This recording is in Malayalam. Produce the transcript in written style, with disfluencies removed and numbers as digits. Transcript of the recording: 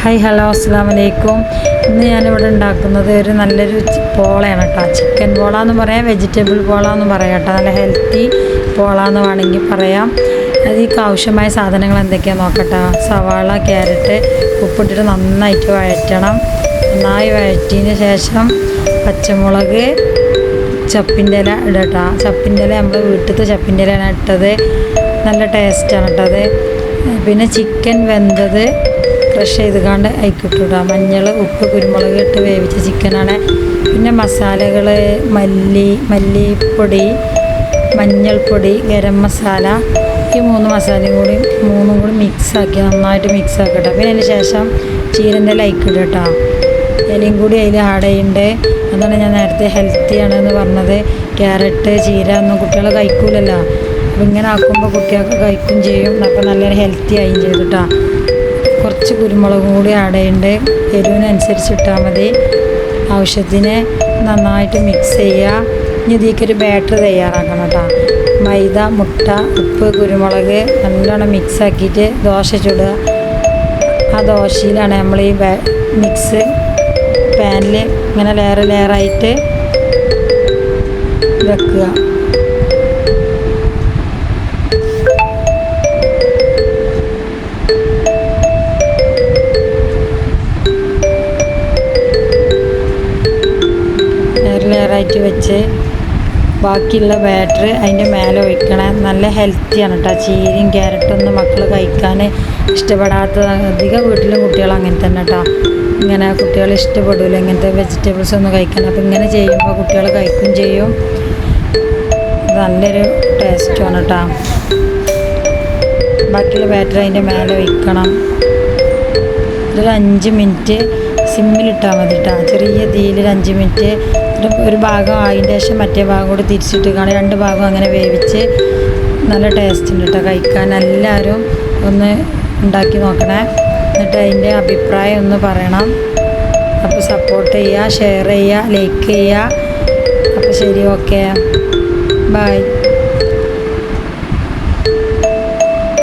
ഹായ് ഹലോ അസ്സാം വലൈക്കും. ഇന്ന് ഞാനിവിടെ ഉണ്ടാക്കുന്നത് ഒരു നല്ലൊരു പോളയാണ് കേട്ടോ. ചിക്കൻ പോള എന്ന് പറയാം, വെജിറ്റബിൾ പോള എന്ന് പറയാം കേട്ടോ. നല്ല ഹെൽത്തി പോള എന്ന് വേണമെങ്കിൽ പറയാം. അതിലേക്ക് ആവശ്യമായ സാധനങ്ങൾ എന്തൊക്കെയാണെന്ന് നോക്കട്ടെ. സവാള, ക്യാരറ്റ്, ഉപ്പിട്ടിട്ട് നന്നായിട്ട് വഴറ്റണം. നന്നായി വഴറ്റിയതിന് ശേഷം പച്ചമുളക്, ചപ്പിൻ്റെ ഇല ഇടട്ടോ. ചപ്പിൻ്റെ ഇല നമ്മൾ വീട്ടിലത്തെ ചപ്പിൻ്റെ ഇലയാണ് ഇട്ടത്. നല്ല ടേസ്റ്റാണ് കേട്ടത്. പിന്നെ ചിക്കൻ വെന്തത് ഫ്രഷ് ചെയ്ത് കണ്ട് അയക്കിട്ടിടുക. മഞ്ഞൾ, ഉപ്പ്, കുരുമുളക് ഇട്ട് വേവിച്ച ചിക്കനാണ്. പിന്നെ മസാലകൾ മല്ലിപ്പൊടി, മഞ്ഞൾപ്പൊടി, ഗരം മസാല, ഈ മൂന്നും കൂടി മിക്സാക്കി നന്നായിട്ട് മിക്സാക്കട്ടെ. പിന്നെ അതിന് ശേഷം ചീരൻ്റെ ലൈക്ക് ഇടുക കേട്ടോ. ഇലയും കൂടി അതിൽ ആഡ് ചെയ്യുന്നുണ്ട്. അതാണ് ഞാൻ നേരത്തെ ഹെൽത്തിയാണെന്ന് പറഞ്ഞത്. ക്യാരറ്റ്, ചീര ഒന്നും കുട്ടികൾ കഴിക്കൂലല്ലോ. അപ്പോൾ ഇങ്ങനെ ആക്കുമ്പോൾ കുട്ടികൾക്ക് കഴിക്കും ചെയ്യും. അപ്പോൾ നല്ലൊരു ഹെൽത്തി ആയും ചെയ്തു കേട്ടോ. കുറച്ച് കുരുമുളകും കൂടി ആഡ് ചെയ്യുന്നുണ്ട്. എരിവിനനുസരിച്ച് ഇട്ടാൽ മതി. ആവശ്യത്തിന് നന്നായിട്ട് മിക്സ് ചെയ്യുക. ഇനി ഇതിലേക്കൊരു ബാറ്റർ തയ്യാറാക്കണം കേട്ടോ. മൈദ, മുട്ട, ഉപ്പ്, കുരുമുളക് നല്ലോണം മിക്സാക്കിയിട്ട് ദോശ ചുടുക. ആ ദോശയിലാണ് നമ്മൾ ഈ മിക്സ് പാനിൽ ഇങ്ങനെ ലെയറായിട്ട് വെക്കുക. ലെയറായിട്ട് വെച്ച് ബാക്കിയുള്ള ബാറ്റർ അതിൻ്റെ മേലെ ഒഴിക്കണം. നല്ല ഹെൽത്തിയാണ് കേട്ടോ. ചീരയും ക്യാരറ്റൊന്നും മക്കൾ കഴിക്കാൻ ഇഷ്ടപ്പെടാത്ത അധികം വീട്ടിലും കുട്ടികൾ അങ്ങനെ തന്നെ കേട്ടോ. ഇങ്ങനെ കുട്ടികൾ ഇഷ്ടപ്പെടില്ല ഇങ്ങനത്തെ വെജിറ്റബിൾസ് ഒന്നും കഴിക്കാൻ. അപ്പോൾ ഇങ്ങനെ ചെയ്യുമ്പോൾ കുട്ടികൾ കഴിക്കും ചെയ്യും. നല്ലൊരു ടേസ്റ്റുമാണ് കേട്ടോ. ബാക്കിയുള്ള ബാറ്റർ അതിൻ്റെ മേലെ ഒഴിക്കണം. ഇതൊരു 5 മിനിറ്റ് സിമ്മിലിട്ടാൽ മതി കേട്ടോ. ചെറിയ തീയിൽ 5 മിനിറ്റ്. ഒരു ഭാഗം ആയതിൻ്റെ ശേഷം മറ്റേ ഭാഗം കൂടി തിരിച്ചിട്ട് കാണാം. 2 ഭാഗം അങ്ങനെ വേവിച്ച് നല്ല ടേസ്റ്റ് ഉണ്ട് കേട്ടോ കഴിക്കാൻ. എല്ലാവരും ഒന്ന് ഉണ്ടാക്കി നോക്കണേ. എന്നിട്ട് അതിൻ്റെ അഭിപ്രായം ഒന്ന് പറയണം. അപ്പോൾ സപ്പോർട്ട് ചെയ്യുക, ഷെയർ ചെയ്യുക, ലൈക്ക് ചെയ്യുക. അപ്പോൾ ശരി, ഓക്കെ, ബൈ.